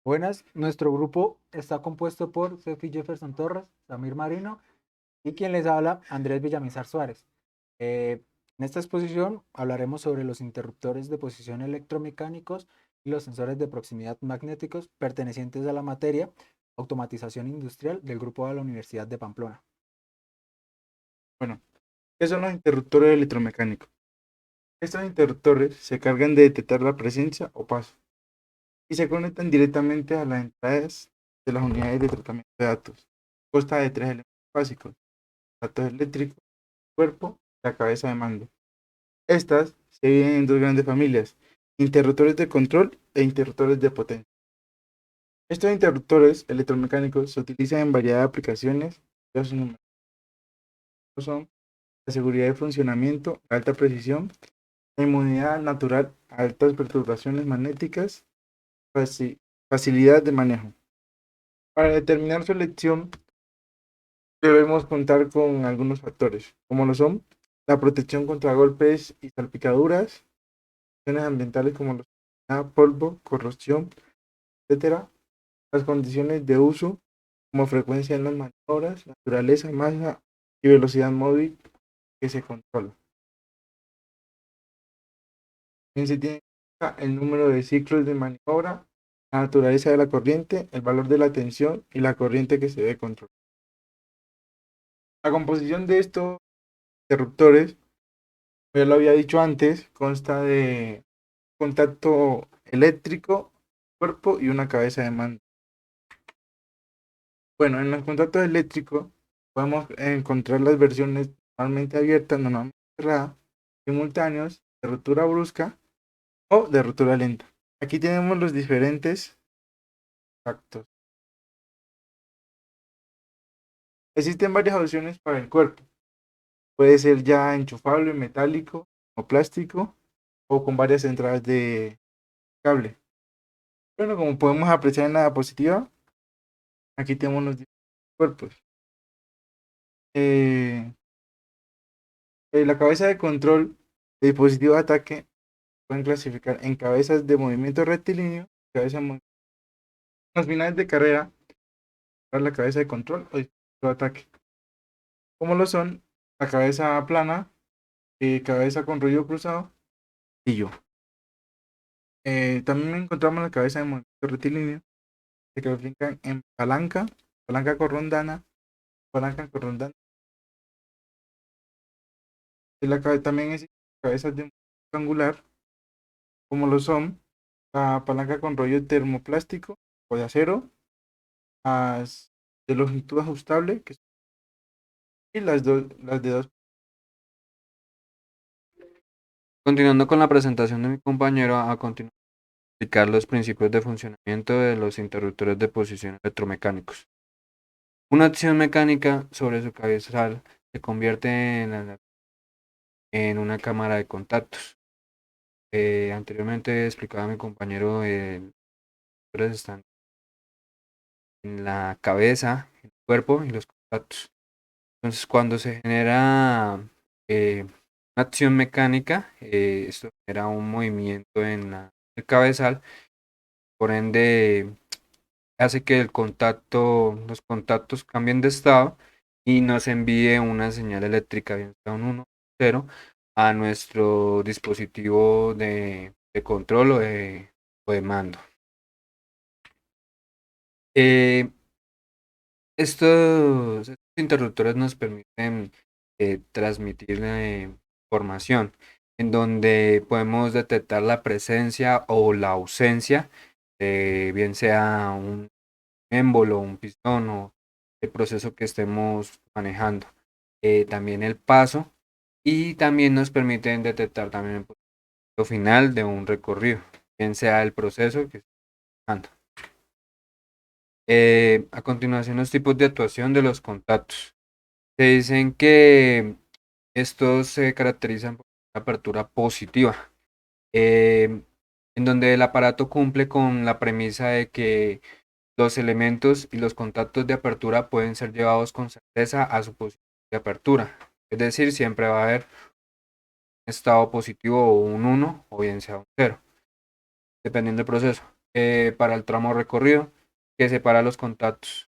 Buenas, nuestro grupo está compuesto por Sophie Jefferson Torres, Samir Marino y quien les habla, Andrés Villamizar Suárez. En esta exposición hablaremos sobre los interruptores de posición electromecánicos y los sensores de proximidad magnéticos pertenecientes a la materia automatización industrial del grupo de la Universidad de Pamplona. Bueno, ¿qué son los interruptores electromecánicos? Estos interruptores se cargan de detectar la presencia o paso y se conectan directamente a las entradas de las unidades de tratamiento de datos. Consta de tres elementos básicos: datos eléctricos, cuerpo y la cabeza de mando. Estas se dividen en dos grandes familias: interruptores de control e interruptores de potencia. Estos interruptores electromecánicos se utilizan en variedad de aplicaciones. Ya son la seguridad de funcionamiento, la alta precisión, la inmunidad natural a altas perturbaciones magnéticas, faci- facilidad de manejo. Para determinar su elección debemos contar con algunos factores, como lo son la protección contra golpes y salpicaduras, acciones ambientales como polvo, corrosión, etcétera, las condiciones de uso como frecuencia en las maniobras, naturaleza, masa y velocidad móvil que se controla. También se tiene en cuenta el número de ciclos de maniobra, la naturaleza de la corriente, el valor de la tensión y la corriente que se debe controlar. La composición de estos interruptores, ya lo había dicho antes, consta de contacto eléctrico, cuerpo y una cabeza de mando. Bueno, en los contactos eléctricos podemos encontrar las versiones normalmente abiertas, normalmente cerradas, simultáneos, de ruptura brusca o de ruptura lenta. Aquí tenemos los diferentes contactos. Existen varias opciones para el cuerpo. Puede ser ya enchufable, metálico o plástico o con varias entradas de cable. Bueno, como podemos apreciar en la diapositiva, aquí tenemos los diferentes cuerpos. Eh, la cabeza de control de dispositivo de ataque pueden clasificar en cabezas de movimiento rectilíneo, los finales de carrera para la cabeza de control o dispositivo de ataque, como lo son la cabeza plana, cabeza con rollo cruzado y yo. También encontramos la cabeza de movimiento rectilíneo, se clasifican en palanca, palanca corrondana, palanca corrondana. También existen cabezas de movimiento angular, como lo son la palanca con rollo termoplástico o de acero, las de longitud ajustable, y las de dos. Continuando con la presentación de mi compañero, a continuación explicar los principios de funcionamiento de los interruptores de posición electromecánicos. Una acción mecánica sobre su cabezal se convierte en una cámara de contactos. Anteriormente explicaba mi compañero, los interruptores están en la cabeza, en el cuerpo y los contactos. Entonces, cuando se genera una acción mecánica, esto genera un movimiento en el cabezal, por ende hace que los contactos cambien de estado y nos envíe una señal eléctrica, bien sea un 1 o 0, a nuestro dispositivo de control o de mando. Eh, estos interruptores nos permiten transmitir información en donde podemos detectar la presencia o la ausencia de bien sea un émbolo, un pistón o el proceso que estemos manejando. También el paso y también nos permiten detectar también el punto final de un recorrido, bien sea el proceso que estemos manejando. A continuación, los tipos de actuación de los contactos. Se dicen que estos se caracterizan por una apertura positiva, eh, en donde el aparato cumple con la premisa de que los elementos y los contactos de apertura pueden ser llevados con certeza a su posición de apertura. Es decir, siempre va a haber un estado positivo o un 1 o bien sea un 0, dependiendo del proceso. para el tramo recorrido que separa los contactos.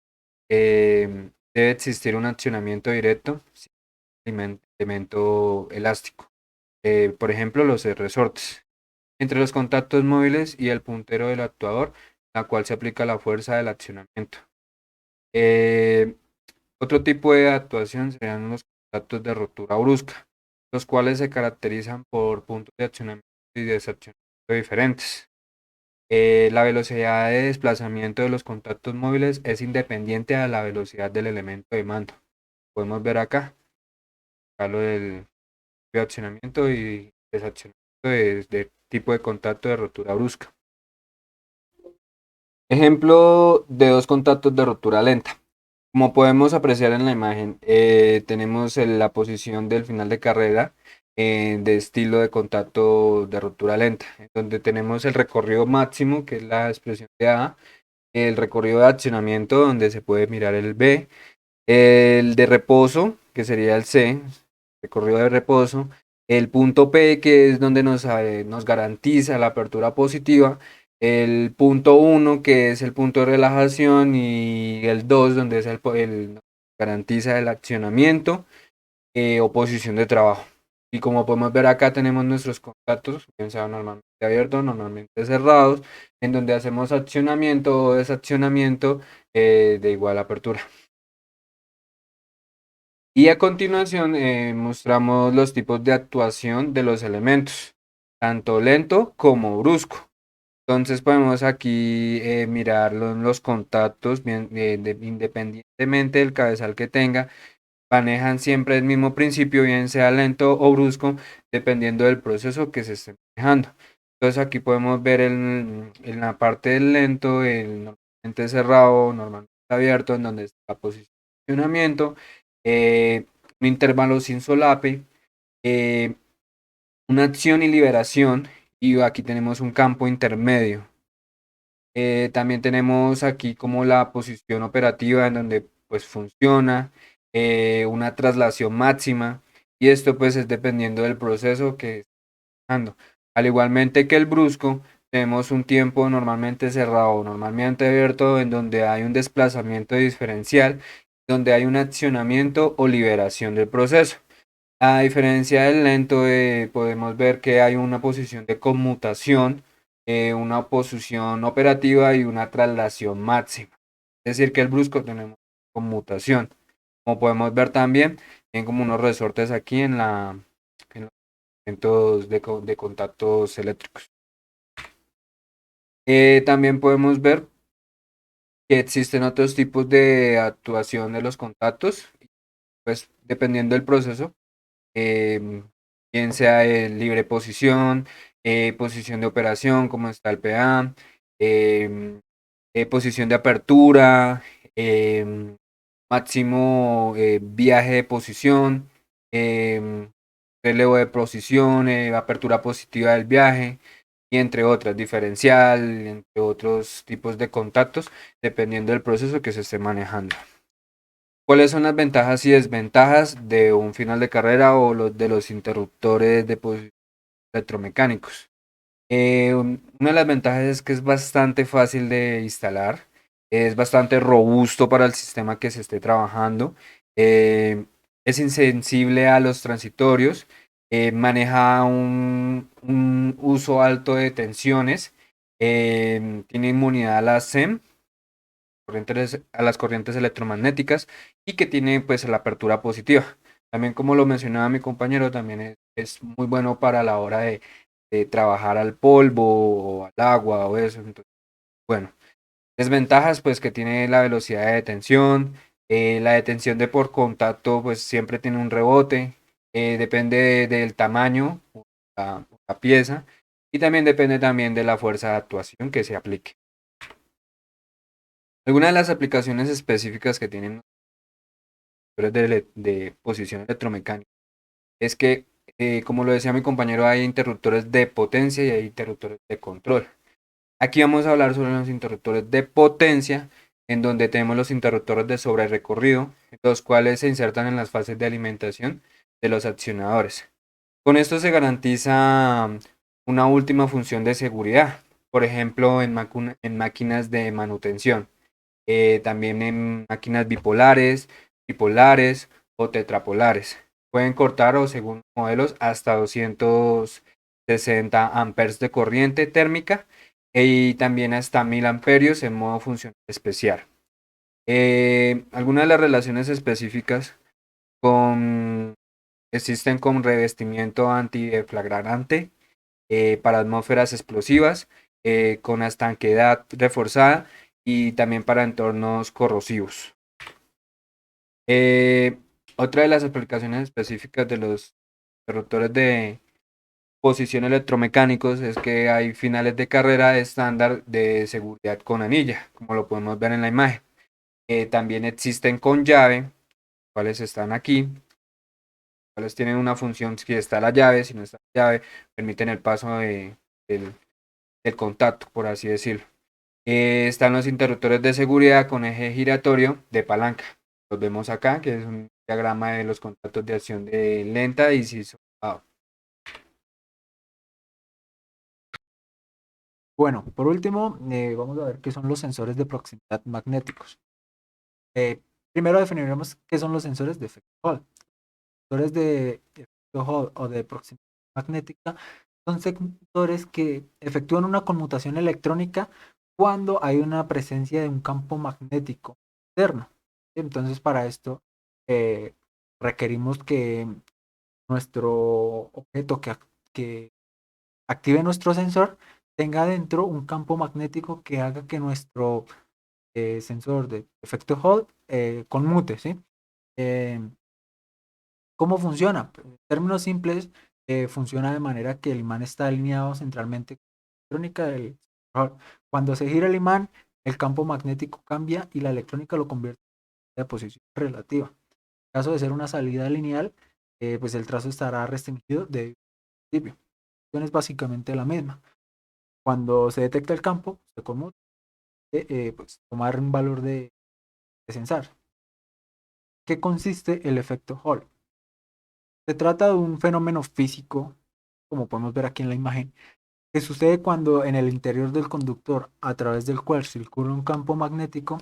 Debe existir un accionamiento directo sin elemento elástico. Por ejemplo, los resortes entre los contactos móviles y el puntero del actuador, la cual se aplica la fuerza del accionamiento. Eh, Otro tipo de actuación serían los contactos de rotura brusca, los cuales se caracterizan por puntos de accionamiento y desaccionamiento diferentes. La velocidad de desplazamiento de los contactos móviles es independiente a la velocidad del elemento de mando. Podemos ver acá lo del accionamiento y desaccionamiento de tipo de contacto de rotura brusca. Ejemplo de dos contactos de rotura lenta. Como podemos apreciar en la imagen, tenemos la posición del final de carrera de estilo de contacto de ruptura lenta, en donde tenemos el recorrido máximo, que es la expresión de A, el recorrido de accionamiento, donde se puede mirar el B, el de reposo, que sería el C, recorrido de reposo, el punto P, que es donde nos garantiza la apertura positiva, el punto 1, que es el punto de relajación, y el 2, donde es el garantiza el accionamiento o posición de trabajo. Y como podemos ver acá tenemos nuestros contactos, bien sea normalmente abiertos, normalmente cerrados, en donde hacemos accionamiento o desaccionamiento de igual apertura. Y a continuación mostramos los tipos de actuación de los elementos, tanto lento como brusco. Entonces podemos aquí mirar los contactos, bien, independientemente del cabezal que tenga, manejan siempre el mismo principio, bien sea lento o brusco, dependiendo del proceso que se esté manejando. Entonces aquí podemos ver en la parte del lento, el normalmente cerrado, normalmente abierto, en donde está el posicionamiento, un intervalo sin solape, eh, una acción y liberación, y aquí tenemos un campo intermedio. También tenemos aquí como la posición operativa en donde pues funciona, una traslación máxima, y esto pues es dependiendo del proceso que esté manejando. Al igualmente que el brusco, tenemos un tiempo normalmente cerrado, normalmente abierto, en donde hay un desplazamiento diferencial, donde hay un accionamiento o liberación del proceso. A diferencia del lento, podemos ver que hay una posición de conmutación, una posición operativa y una traslación máxima. Es decir, que el brusco tenemos conmutación. Como podemos ver también, tienen como unos resortes aquí en los elementos de contactos eléctricos. También podemos ver que existen otros tipos de actuación de los contactos, pues dependiendo del proceso. Bien sea el libre posición, posición de operación, como está el PA, posición de apertura, máximo viaje de posición, relevo de posición, apertura positiva del viaje, y entre otras, diferencial, entre otros tipos de contactos, dependiendo del proceso que se esté manejando. ¿Cuáles son las ventajas y desventajas de un final de carrera o de los interruptores de electromecánicos? Una de las ventajas es que es bastante fácil de instalar, es bastante robusto para el sistema que se esté trabajando, es insensible a los transitorios, maneja un uso alto de tensiones, tiene inmunidad a la SEM, a las corrientes electromagnéticas, y que tiene pues la apertura positiva. También, como lo mencionaba mi compañero, también es muy bueno para la hora de trabajar al polvo o al agua o eso. Entonces, bueno, desventajas pues que tiene la velocidad de detención, la detención de por contacto pues siempre tiene un rebote, depende del tamaño o la pieza, y también depende también de la fuerza de actuación que se aplique. Algunas de las aplicaciones específicas que tienen de posición electromecánica es que, como lo decía mi compañero, hay interruptores de potencia y hay interruptores de control. Aquí vamos a hablar sobre los interruptores de potencia, en donde tenemos los interruptores de sobrerecorrido, los cuales se insertan en las fases de alimentación de los accionadores. Con esto se garantiza una última función de seguridad, por ejemplo, en máquinas de manutención, también en máquinas bipolares, tripolares o tetrapolares. Pueden cortar o según modelos hasta 260 amperes de corriente térmica y también hasta 1000 amperios en modo funcional especial. Algunas de las relaciones específicas con, existen con revestimiento antideflagrante para atmósferas explosivas, con estanqueidad reforzada y también para entornos corrosivos. Eh, Otra de las aplicaciones específicas de los interruptores de posición electromecánicos es que hay finales de carrera estándar de seguridad con anilla, como lo podemos ver en la imagen. También existen con llave, cuáles están aquí, cuáles tienen una función si está la llave, si no está la llave, permiten el paso del contacto, por así decirlo. Están los interruptores de seguridad con eje giratorio de palanca. Los vemos acá, que es un diagrama de los contactos de acción de lenta y sisoado. Bueno, por último, vamos a ver qué son los sensores de proximidad magnéticos. Primero definiremos qué son los sensores de efecto Hall. Sensores de efecto Hall o de proximidad magnética son sensores que efectúan una conmutación electrónica cuando hay una presencia de un campo magnético externo. Entonces, para esto eh, requerimos que nuestro objeto que active nuestro sensor tenga dentro un campo magnético que haga que nuestro sensor de efecto Hall conmute, ¿sí? Eh, ¿Cómo funciona? Pues, en términos simples, funciona de manera que el imán está alineado centralmente con la electrónica del sensor. Cuando se gira el imán, el campo magnético cambia y la electrónica lo convierte en una posición relativa. En caso de ser una salida lineal, pues el trazo estará restringido de principio. La función es básicamente la misma. Cuando se detecta el campo, se conmuta, pues tomar un valor de sensor. ¿Qué consiste el efecto Hall? Se trata de un fenómeno físico, como podemos ver aquí en la imagen, que sucede cuando en el interior del conductor, a través del cual circula un campo magnético,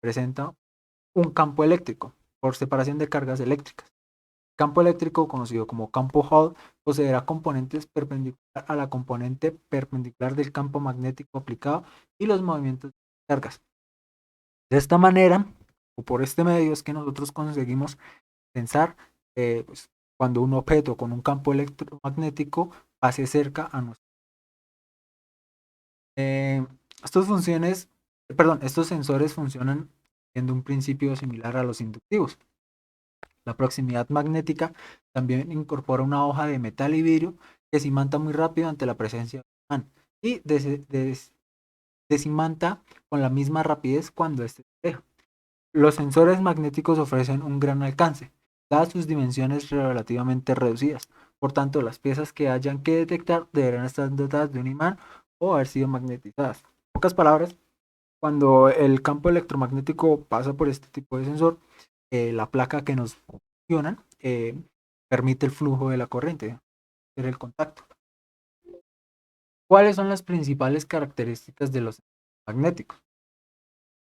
presenta un campo eléctrico por separación de cargas eléctricas. El campo eléctrico, conocido como campo Hall, poseerá componentes perpendicular a la componente perpendicular del campo magnético aplicado y los movimientos de cargas. De esta manera, o por este medio, es que nosotros conseguimos pensar pues, cuando un objeto con un campo electromagnético pase cerca a nosotros. Eh, estos sensores funcionan siendo un principio similar a los inductivos. La proximidad magnética también incorpora una hoja de metal y vidrio que se imanta muy rápido ante la presencia de un imán y desimanta con la misma rapidez cuando este se aleja. Los sensores magnéticos ofrecen un gran alcance, dadas sus dimensiones relativamente reducidas. Por tanto, las piezas que hayan que detectar deberán estar dotadas de un imán o haber sido magnetizadas. En pocas palabras, cuando el campo electromagnético pasa por este tipo de sensor, la placa que nos funciona permite el flujo de la corriente, hacer el contacto. ¿Cuáles son las principales características de los sensores magnéticos?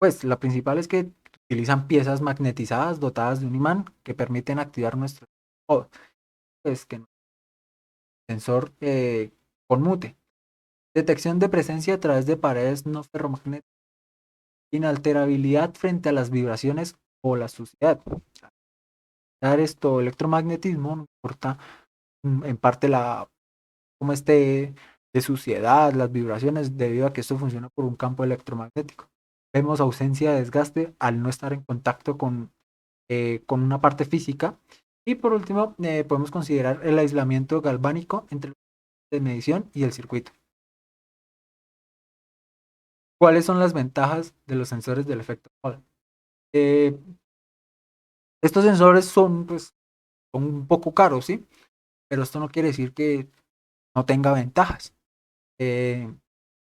Pues la principal es que utilizan piezas magnetizadas dotadas de un imán que permiten activar nuestro sensor, pues que el sensor conmute. Detección de presencia a través de paredes no ferromagnéticas. Inalterabilidad frente a las vibraciones o la suciedad. Dar esto electromagnetismo, no importa en parte como esté de suciedad, las vibraciones, debido a que esto funciona por un campo electromagnético. Vemos ausencia de desgaste al no estar en contacto con una parte física. Y por último, podemos considerar el aislamiento galvánico entre la medición y el circuito. ¿Cuáles son las ventajas de los sensores del efecto Hall? Eh, estos sensores son, pues, son un poco caros, ¿sí? Pero esto no quiere decir que no tenga ventajas. Eh,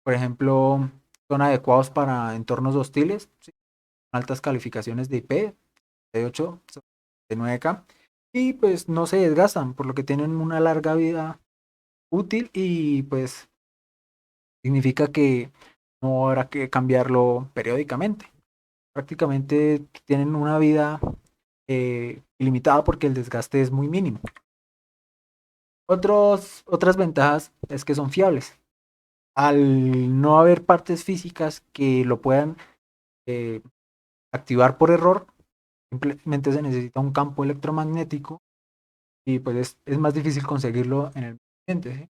por ejemplo, son adecuados para entornos hostiles, ¿sí? Altas calificaciones de IP, de 8, de 9K, y pues no se desgastan, por lo que tienen una larga vida útil y pues Significa que no habrá que cambiarlo periódicamente. Prácticamente tienen una vida ilimitada porque el desgaste es muy mínimo. Otras ventajas es que son fiables. Al no haber partes físicas que lo puedan eh, activar por error, simplemente se necesita un campo electromagnético y pues es más difícil conseguirlo en el ambiente. ¿Sí?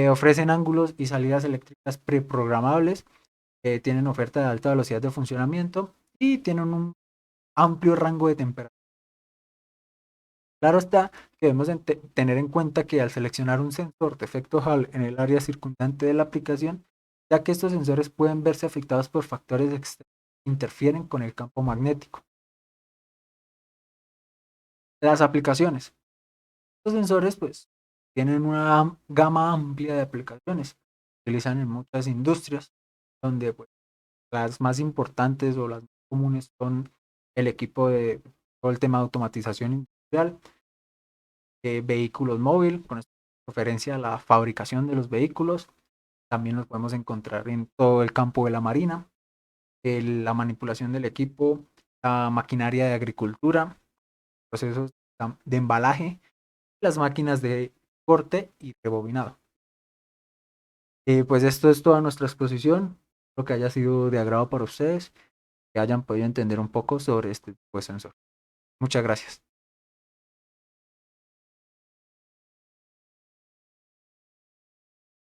Ofrecen ángulos y salidas eléctricas preprogramables, tienen oferta de alta velocidad de funcionamiento y tienen un amplio rango de temperatura. Claro está que debemos tener en cuenta que al seleccionar un sensor de efecto Hall en el área circundante de la aplicación, ya que estos sensores pueden verse afectados por factores externos que interfieren con el campo magnético. Las aplicaciones. Los sensores pues tienen una gama amplia de aplicaciones. Se utilizan en muchas industrias, donde pues, las más importantes o las más comunes son el equipo de todo el tema de automatización industrial, vehículos móviles, con referencia a la fabricación de los vehículos. También los podemos encontrar en todo el campo de la marina, la manipulación del equipo, la maquinaria de agricultura, procesos de embalaje, las máquinas de corte y rebobinado. Pues esto es toda nuestra exposición. Espero que haya sido de agrado para ustedes, que hayan podido entender un poco sobre este tipo de sensor. Muchas gracias.